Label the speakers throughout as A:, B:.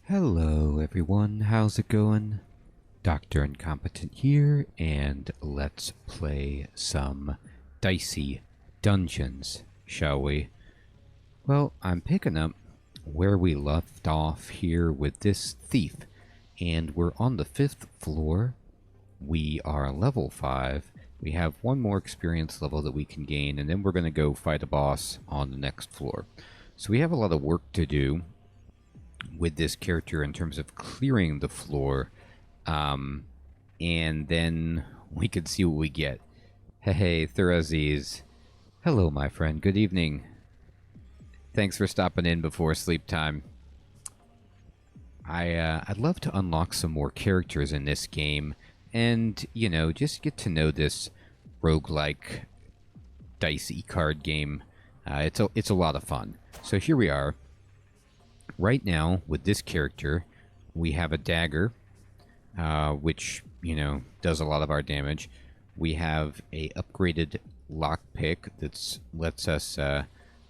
A: Hello everyone, how's it going? Dr. Incompetent here, and let's play some Dicey Dungeons, shall we? Well, I'm picking up where we left off here with this thief, and we're on the 5th floor. We are level 5. We have one more experience level that we can gain, and then we're going to go fight a boss on the next floor. So we have a lot of work to do with this character in terms of clearing the floor, and then we could see what we get. Hey, Thuraziz. Hello, my friend. Good evening. Thanks for stopping in before sleep time. I'd love to unlock some more characters in this game and, you know, just get to know this roguelike dicey card game. It's a lot of fun. So here we are. Right now, with this character, we have a dagger, which, you know, does a lot of our damage. We have a upgraded lockpick that lets us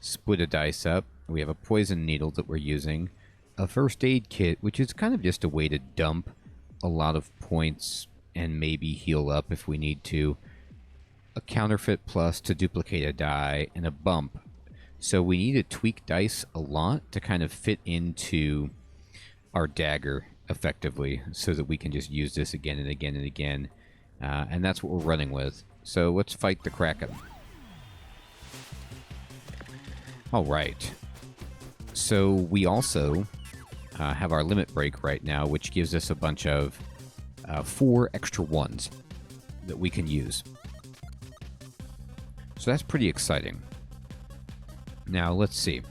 A: split a dice up. We have a poison needle that we're using. A first aid kit, which is kind of just a way to dump a lot of points and maybe heal up if we need to. A counterfeit plus to duplicate a die, and a bump. So we need to tweak dice a lot to kind of fit into our dagger effectively so that we can just use this again and again and again. And that's what we're running with. So let's fight the Kraken. Alright. So we also have our limit break right now, which gives us a bunch of 4 extra ones that we can use. So that's pretty exciting. Now, let's see.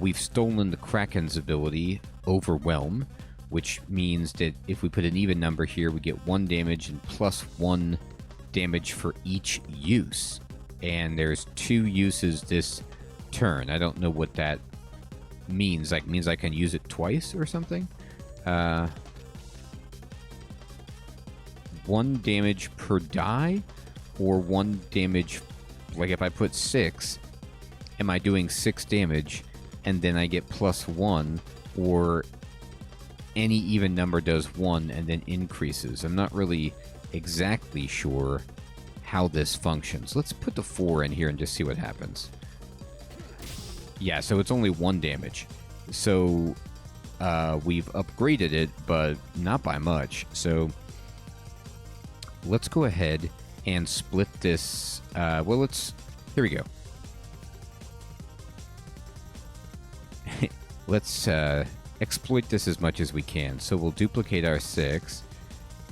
A: We've stolen the Kraken's ability, Overwhelm, which means that if we put an even number here, we get 1 damage and plus 1 damage for each use. And there's 2 uses this turn. I don't know what that means. Like, means I can use it twice or something? 1 damage per die? Or 1 damage... Like, if I put 6... Am I doing 6 damage, and then I get plus 1, or any even number does 1 and then increases? I'm not really exactly sure how this functions. Let's put the 4 in here and just see what happens. Yeah, so it's only 1 damage. So we've upgraded it, but not by much. So let's go ahead and split this. Well, here we go. Let's exploit this as much as we can. So we'll duplicate our 6,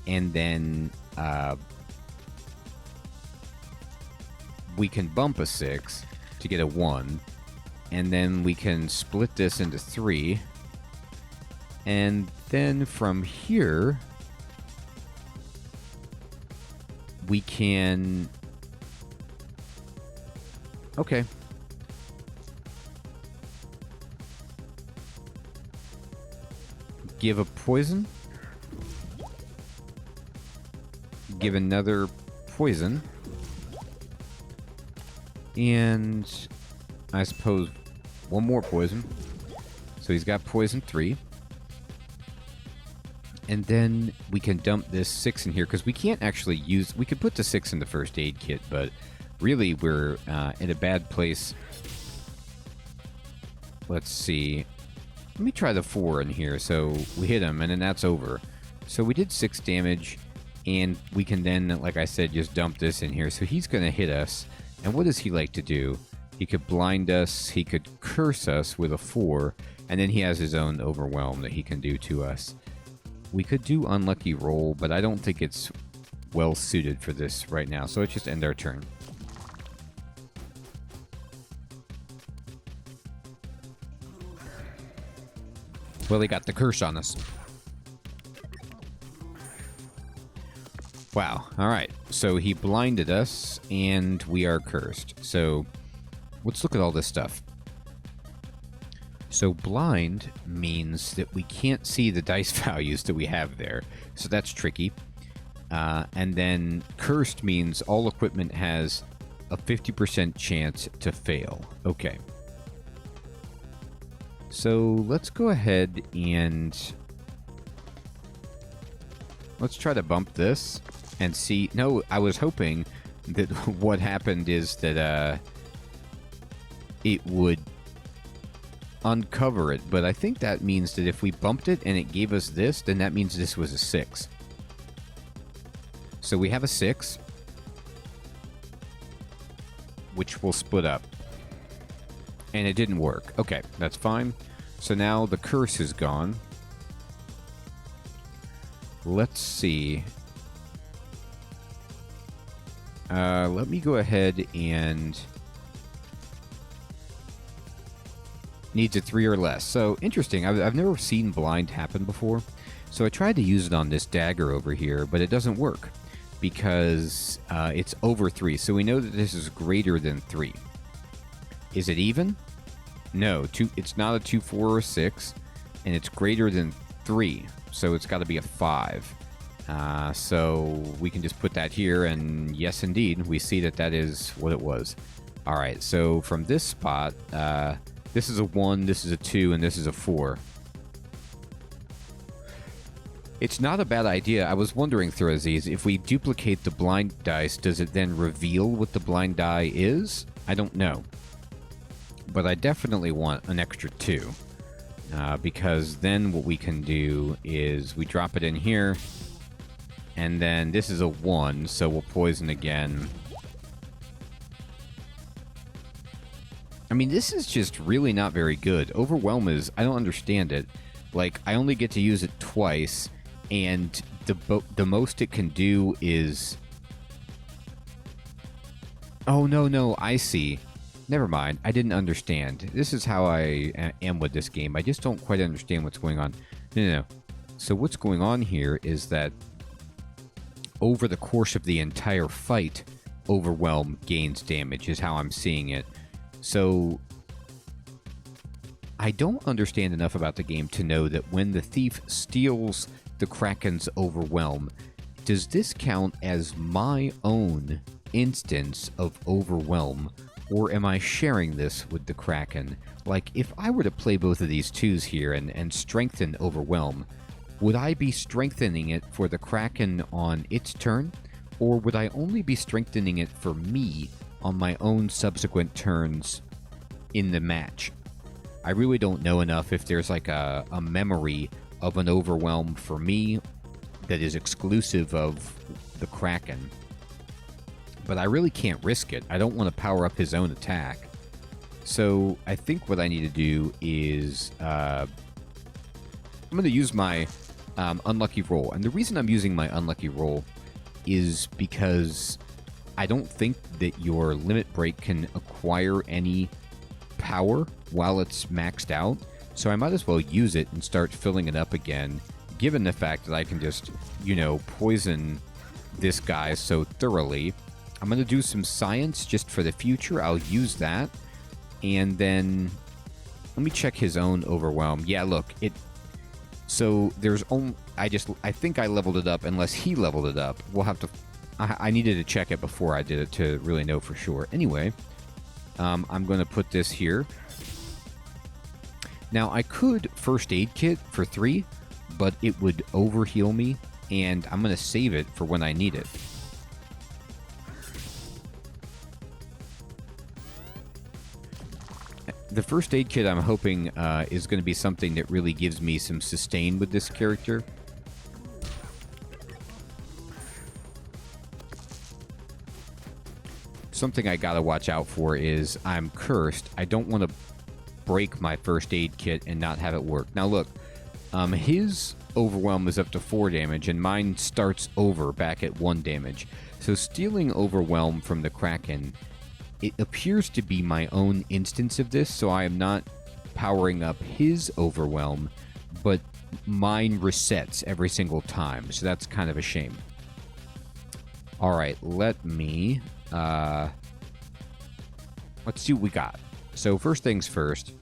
A: and then we can bump a 6 to get a 1, and then we can split this into 3, and then from here we can... Okay. Give a poison. Give another poison. And I suppose 1 more poison. So he's got poison 3. And then we can dump this 6 in here, because we can't actually use... We could put the 6 in the first aid kit, but really we're in a bad place. Let's see... Let me try the 4 in here. So we hit him, and then that's over. So we did 6 damage, and we can then, like I said, just dump this in here. So he's going to hit us. And what does he like to do? He could blind us. He could curse us with a 4. And then he has his own Overwhelm that he can do to us. We could do Unlucky Roll, but I don't think it's well suited for this right now. So let's just end our turn. Well, he got the curse on us. Wow. Alright. So he blinded us, and we are cursed. So let's look at all this stuff. So blind means that we can't see the dice values that we have there. So that's tricky. And then cursed means all equipment has a 50% chance to fail. Okay. So let's go ahead and let's try to bump this and see. No, I was hoping that what happened is that it would uncover it, but I think that means that if we bumped it and it gave us this, then that means this was a 6. So we have a 6, which will split up. And it didn't work. Okay, that's fine. So now the curse is gone. Let's see. Let me go ahead and... Needs a 3 or less. So, interesting. I've never seen blind happen before. So I tried to use it on this dagger over here, but it doesn't work. Because it's over 3. So we know that this is greater than 3. Is it even? No, it's not a 2, 4, or 6, and it's greater than 3, so it's got to be a 5. So we can just put that here, and yes, indeed, we see that that is what it was. All right, so from this spot, this is a 1, this is a 2, and this is a 4. It's not a bad idea. I was wondering, Thraziz, if we duplicate the blind dice, does it then reveal what the blind die is? I don't know. But I definitely want an extra 2. Because then what we can do is we drop it in here. And then this is a 1, so we'll poison again. I mean, this is just really not very good. Overwhelm is... I don't understand it. Like, I only get to use it twice, and the most it can do is... Oh, no, I see. Never mind. I didn't understand. This is how I am with this game. I just don't quite understand what's going on. No. So what's going on here is that over the course of the entire fight, Overwhelm gains damage, is how I'm seeing it. So I don't understand enough about the game to know that when the thief steals the Kraken's Overwhelm, does this count as my own instance of Overwhelm? Or am I sharing this with the Kraken? Like, if I were to play both of these 2s here and strengthen Overwhelm, would I be strengthening it for the Kraken on its turn? Or would I only be strengthening it for me on my own subsequent turns in the match? I really don't know enough if there's like a memory of an Overwhelm for me that is exclusive of the Kraken. But I really can't risk it. I don't want to power up his own attack. So I think what I need to do is... I'm going to use my unlucky roll. And the reason I'm using my unlucky roll is because I don't think that your limit break can acquire any power while it's maxed out. So I might as well use it and start filling it up again, given the fact that I can just, poison this guy so thoroughly. I'm going to do some science just for the future. I'll use that. And then let me check his own Overwhelm. Yeah, look, so there's only... I think I leveled it up unless he leveled it up. We'll have to... I needed to check it before I did it to really know for sure. Anyway, I'm going to put this here. Now, I could first aid kit for 3, but it would overheal me, and I'm going to save it for when I need it. The first aid kit I'm hoping is going to be something that really gives me some sustain with this character. Something I gotta watch out for is I'm cursed. I don't want to break my first aid kit and not have it work. Now look, his Overwhelm is up to 4 damage and mine starts over back at 1 damage. So stealing Overwhelm from the Kraken, it appears to be my own instance of this, so I am not powering up his Overwhelm, but mine resets every single time, so that's kind of a shame. Alright, let me... let's see what we got. So first things first.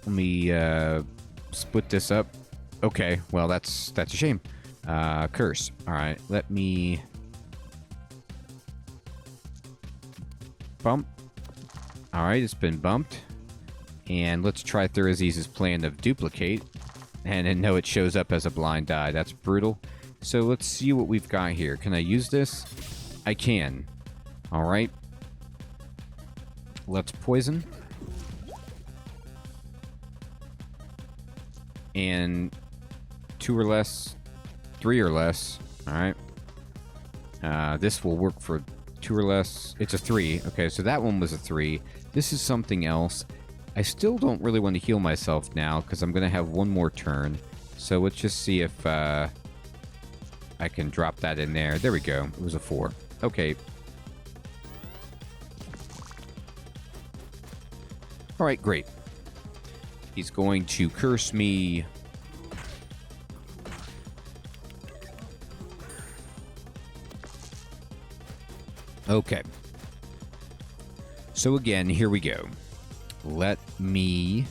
A: Let me split this up. Okay, well that's a shame. Curse. Alright, let me... Bump. Alright, it's been bumped. And let's try Thurziz's plan of duplicate. And then no, it shows up as a blind die. That's brutal. So let's see what we've got here. Can I use this? I can. Alright. Let's poison. And 2 or less. 3 or less. Alright. This will work for 2 or less. It's a 3. Okay, so that one was a 3. This is something else. I still don't really want to heal myself now because I'm going to have one more turn. So let's just see if I can drop that in there. There we go. It was a 4. Okay. Alright, great. He's going to curse me. Okay. So again, here we go. Let me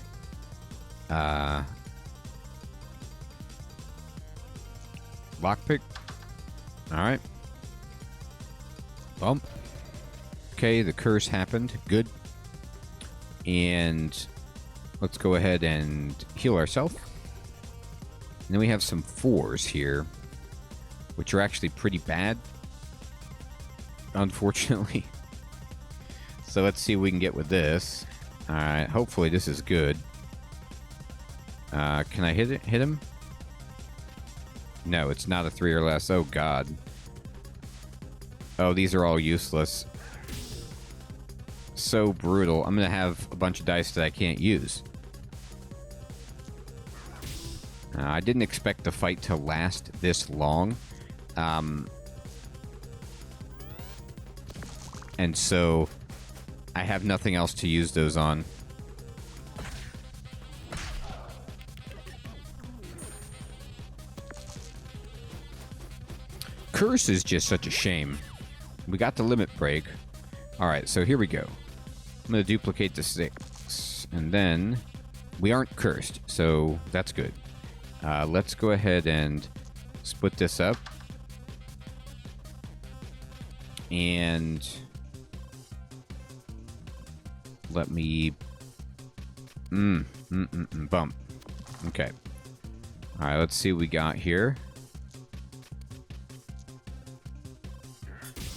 A: lockpick. Alright. Bump. Okay, the curse happened. Good. And let's go ahead and heal ourselves. And then we have some 4s here, which are actually pretty bad, unfortunately. So let's see what we can get with this. Alright, hopefully this is good. Can I hit him? No, it's not a 3 or less. Oh, God. Oh, these are all useless. So brutal. I'm going to have a bunch of dice that I can't use. I didn't expect the fight to last this long. And so I have nothing else to use those on. Curse is just such a shame. We got the limit break. Alright, so here we go. I'm going to duplicate the 6. And then we aren't cursed, so that's good. Let's go ahead and split this up. And let me bump. Okay. Alright, let's see what we got here.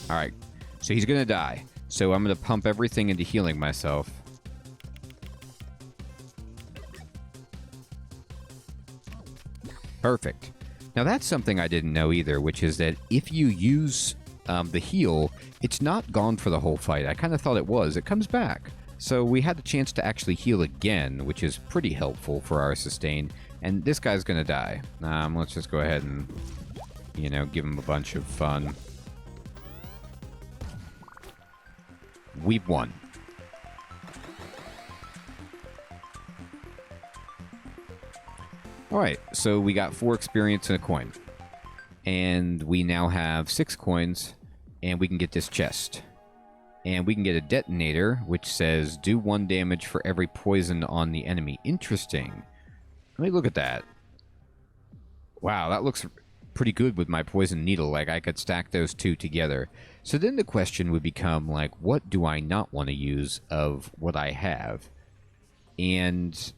A: Alright, so he's gonna die. So I'm gonna pump everything into healing myself. Perfect. Now that's something I didn't know either, which is that if you use the heal, it's not gone for the whole fight. I kind of thought it was. It comes back. So we had the chance to actually heal again, which is pretty helpful for our sustain. And this guy's gonna die. Let's just go ahead and, you know, give him a bunch of fun. We've won. Alright, so we got 4 experience and a coin. And we now have 6 coins, and we can get this chest. And we can get a detonator, which says, do 1 damage for every poison on the enemy. Interesting. Let me look at that. Wow, that looks pretty good with my poison needle. Like, I could stack those 2 together. So then the question would become, like, what do I not want to use of what I have? And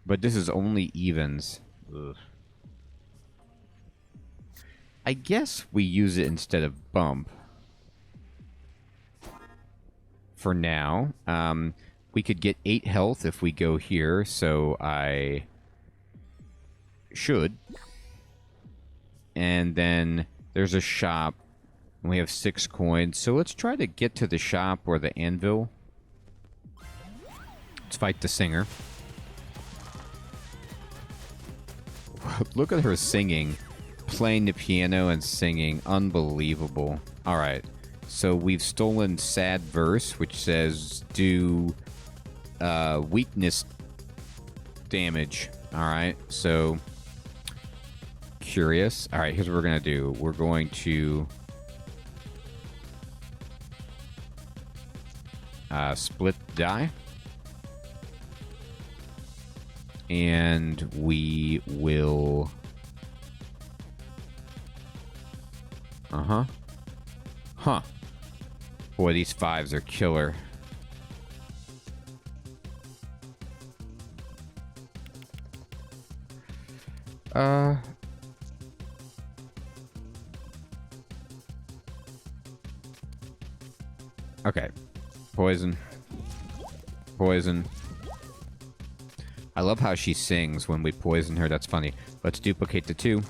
A: but this is only evens. Ugh. I guess we use it instead of bump. For now. We could get 8 health if we go here, so I should. And then there's a shop, and we have 6 coins. So let's try to get to the shop or the anvil. Let's fight the singer. Look at her singing. Playing the piano and singing. Unbelievable. Alright. So we've stolen sad verse, which says do weakness damage. Alright, so curious. Alright, here's what we're going to do. We're going to split die. And we will... Uh-huh. Huh. Boy, these 5s are killer. Okay. Poison. Poison. I love how she sings when we poison her. That's funny. Let's duplicate the 2.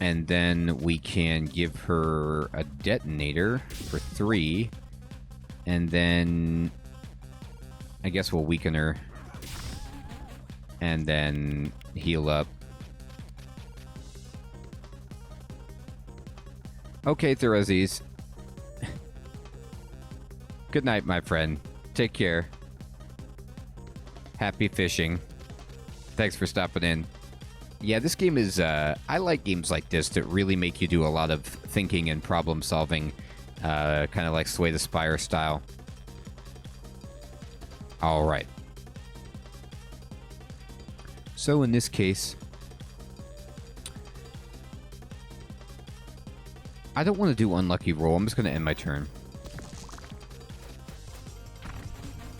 A: And then we can give her a detonator for 3. And then I guess we'll weaken her. And then heal up. Okay, Therezes. Good night, my friend. Take care. Happy fishing. Thanks for stopping in. Yeah, this game is... I like games like this that really make you do a lot of thinking and problem solving. Kind of like Sway the Spire style. Alright. So in this case... I don't want to do unlucky roll. I'm just going to end my turn.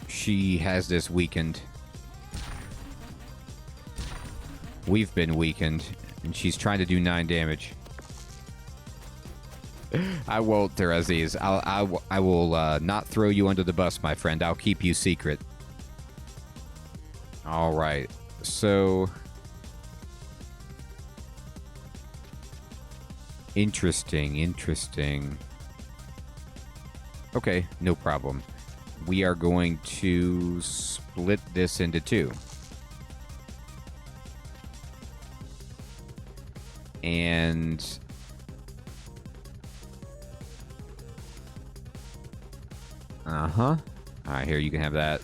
A: She has this weakened. We've been weakened, and she's trying to do 9 damage. I won't, Therezes. I will not throw you under the bus, my friend. I'll keep you secret. All right. So... Interesting, interesting. Okay, no problem. We are going to split this into 2. And... Uh-huh. Alright, here, you can have that.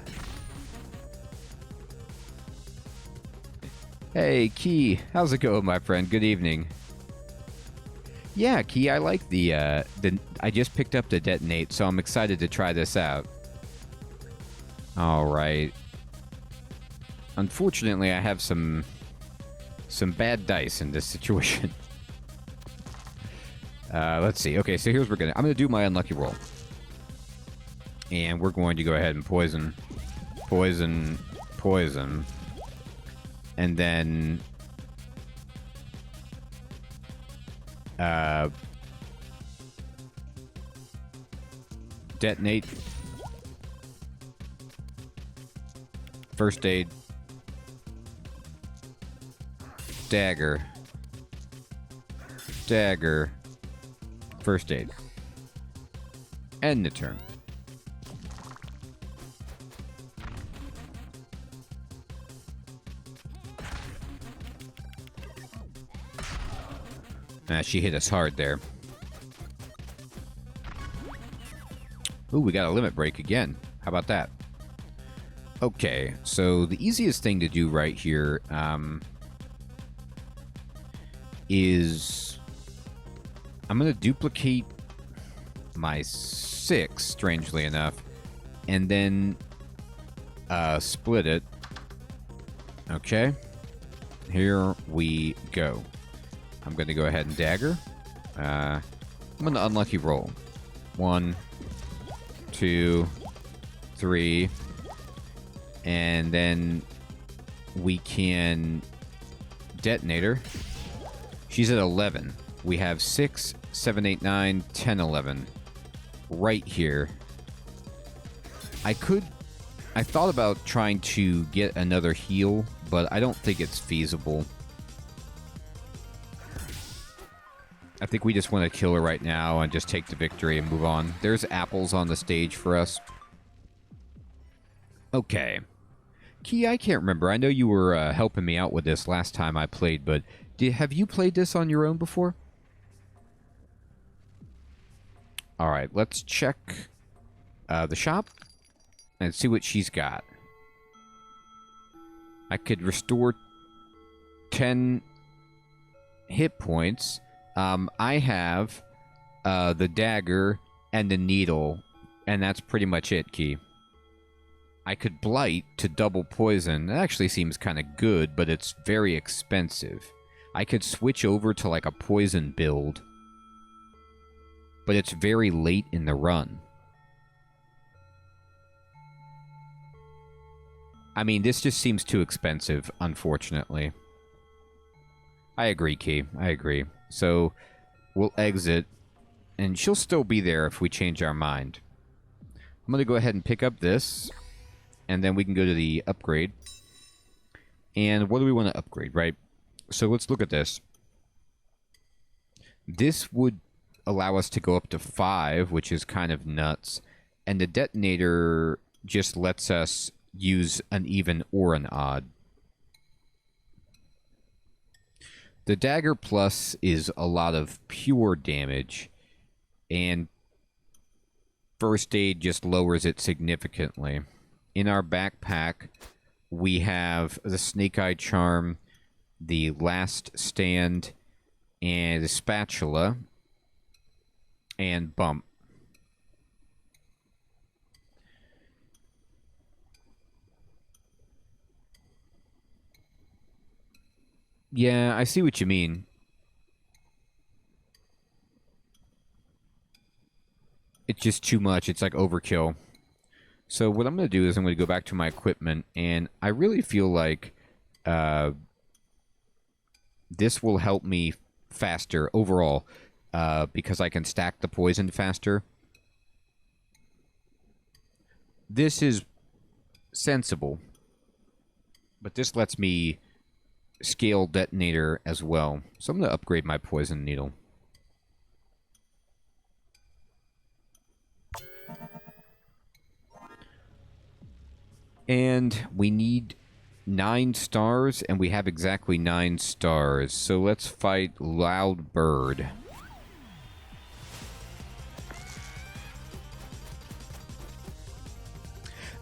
A: Hey, Key. How's it going, my friend? Good evening. Yeah, Key, I like the I just picked up the detonate, so I'm excited to try this out. Alright. Unfortunately, I have some bad dice in this situation. Let's see. Okay, so here's what I'm gonna do my unlucky roll. And we're going to go ahead and poison. Poison. Poison. And then... detonate. First aid. Dagger. Dagger. First aid. End the turn. She hit us hard there. Ooh, we got a limit break again. How about that? Okay, so the easiest thing to do right here is... I'm going to duplicate my 6, strangely enough, and then split it. Okay. Here we go. I'm going to go ahead and dagger. I'm going to unlucky roll. 1, 2, 3. And then we can detonator. She's at 11. We have 6, 7, 8, 9, 10, 11. Right here. I thought about trying to get another heal, but I don't think it's feasible. I think we just want to kill her right now and just take the victory and move on. There's apples on the stage for us. Okay. Key, I can't remember. I know you were helping me out with this last time I played, but have you played this on your own before? Alright, let's check the shop and see what she's got. I could restore 10 hit points. I have the dagger and the needle, and that's pretty much it, Key. I could blight to double poison. That actually seems kind of good, but it's very expensive. I could switch over to like a poison build, but it's very late in the run. I mean, this just seems too expensive, unfortunately. I agree, Key. I agree. So, we'll exit, and she'll still be there if we change our mind. I'm going to go ahead and pick up this, and then we can go to the upgrade. And what do we want to upgrade, right? So let's look at this. This would allow us to go up to 5, which is kind of nuts. And the detonator just lets us use an even or an odd. The dagger plus is a lot of pure damage, and first aid just lowers it significantly. In our backpack, we have the Snake Eye Charm, the Last Stand, and the Spatula, and Bump. Yeah, I see what you mean. It's just too much. It's like overkill. So what I'm going to do is I'm going to go back to my equipment, and I really feel like this will help me faster overall because I can stack the poison faster. This is sensible, but this lets me scale detonator as well. So I'm going to upgrade my poison needle. And we need 9 stars, and we have exactly 9 stars. So let's fight Loud Bird.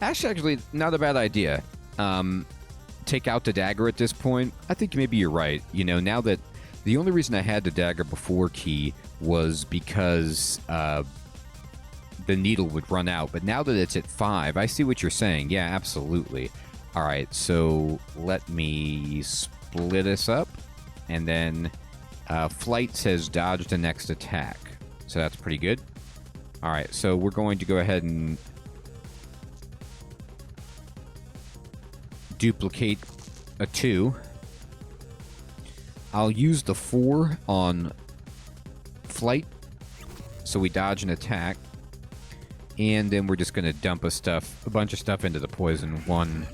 A: Actually, not a bad idea. Take out the dagger at this point. I think maybe you're right. You know, now that the only reason I had the dagger before, Key, was because the needle would run out. But now that it's at 5, I see what you're saying. Yeah, absolutely. All right, so let me split us up. And then flight says dodge the next attack. So that's pretty good. All right, so we're going to go ahead and duplicate a 2. I'll use the 4 on flight, so we dodge an attack, and then we're just going to dump a bunch of stuff into the poison. 1,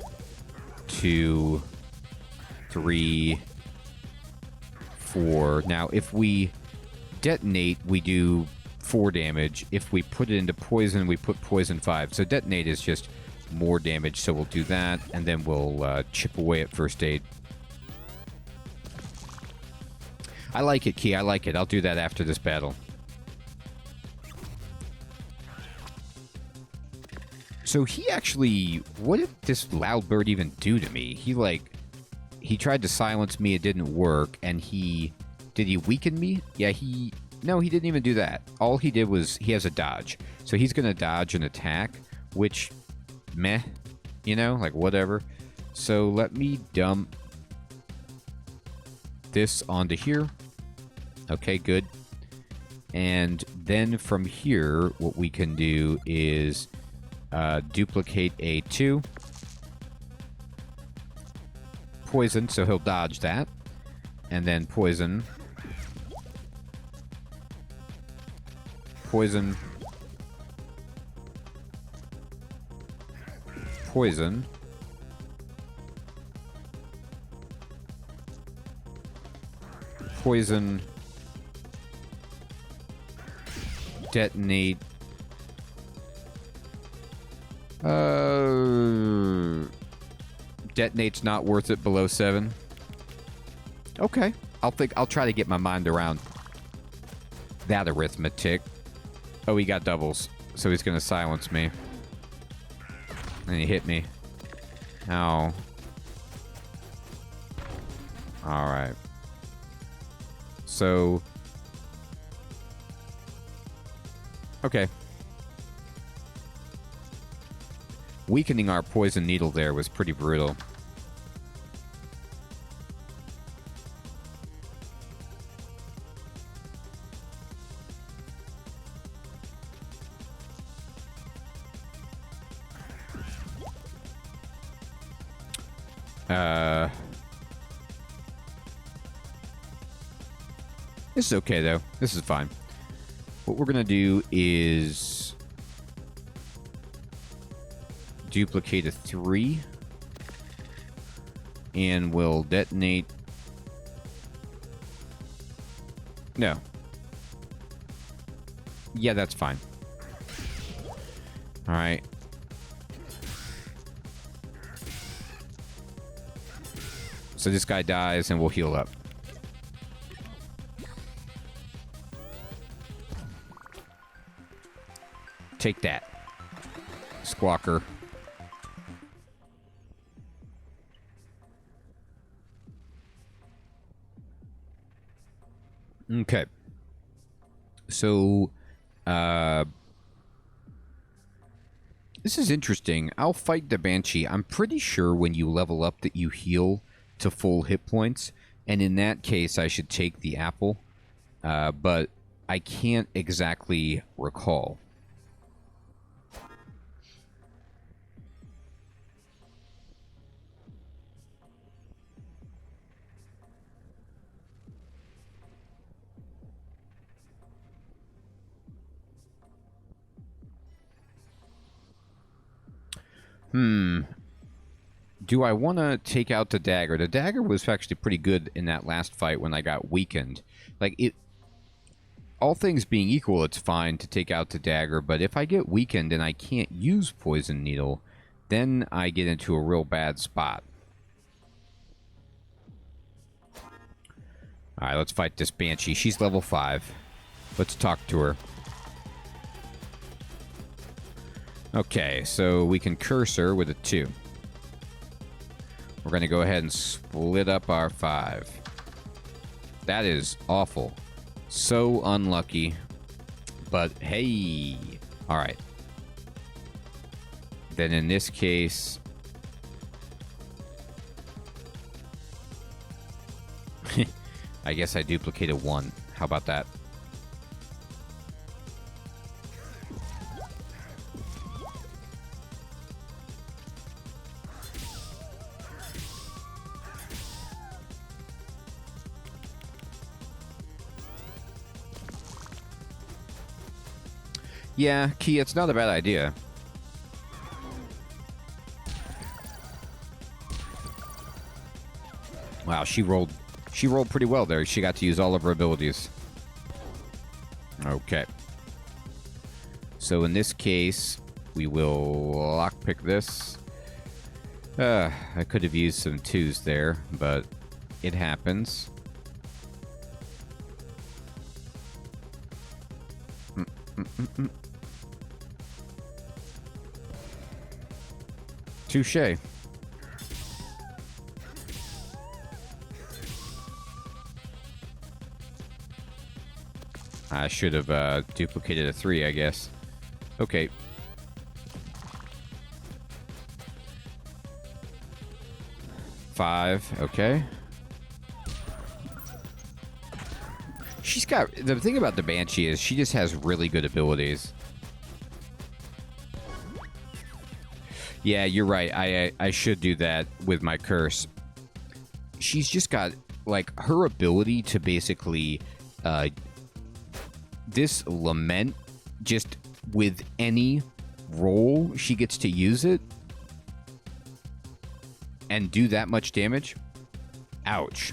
A: 2, 3, 4. Now, if we detonate, we do 4 damage. If we put it into poison, we put poison 5. So detonate is just more damage, so we'll do that, and then we'll chip away at first aid. I like it, Key. I like it. I'll do that after this battle. So he actually... What did this Loud Bird even do to me? He tried to silence me. It didn't work, and he... Did he weaken me? Yeah, No, he didn't even do that. All he did was... He has a dodge. So he's going to dodge an attack, which... Meh, you know, like whatever. So let me dump this onto here. Okay, good. And then from here, what we can do is duplicate a 2. Poison, so he'll dodge that. And then poison. Poison. Poison. Poison. Detonate. Detonate's not worth it below 7. Okay. I'll try to get my mind around that arithmetic. Oh, he got doubles, so he's gonna silence me. And he hit me. Ow. Alright. So... Okay. weakening our poison needle there was pretty brutal. This is okay, though. This is fine. What we're going to do is duplicate a 3. And we'll detonate... No. Yeah, that's fine. Alright. So this guy dies, and we'll heal up. Take that, Squawker. Okay. So, this is interesting. I'll fight the Banshee. I'm pretty sure when you level up that you heal to full hit points, and in that case, I should take the apple, but I can't exactly recall. Do I want to take out the dagger? The dagger was actually pretty good in that last fight when I got weakened. Like, it... all things being equal, it's fine to take out the dagger, but if I get weakened and I can't use Poison Needle, then I get into a real bad spot. Alright, let's fight this Banshee. She's level 5. Let's talk to her. Okay, so we can curse her with a 2. We're going to go ahead and split up our 5. That is awful. So unlucky. But hey. Alright. Then in this case... I guess I duplicated 1. How about that? Yeah, Key, it's not a bad idea. Wow, she rolled pretty well there. She got to use all of her abilities. Okay. So in this case, we will lockpick this. I could have used some 2s there, but it happens. Touché. I should have duplicated a 3, I guess. Okay. Five. Okay. She's got... the thing about the Banshee is she just has really good abilities. Yeah, you're right. I should do that with my curse. She's just got, like, her ability to basically... this lament, just with any roll, she gets to use it and do that much damage. Ouch.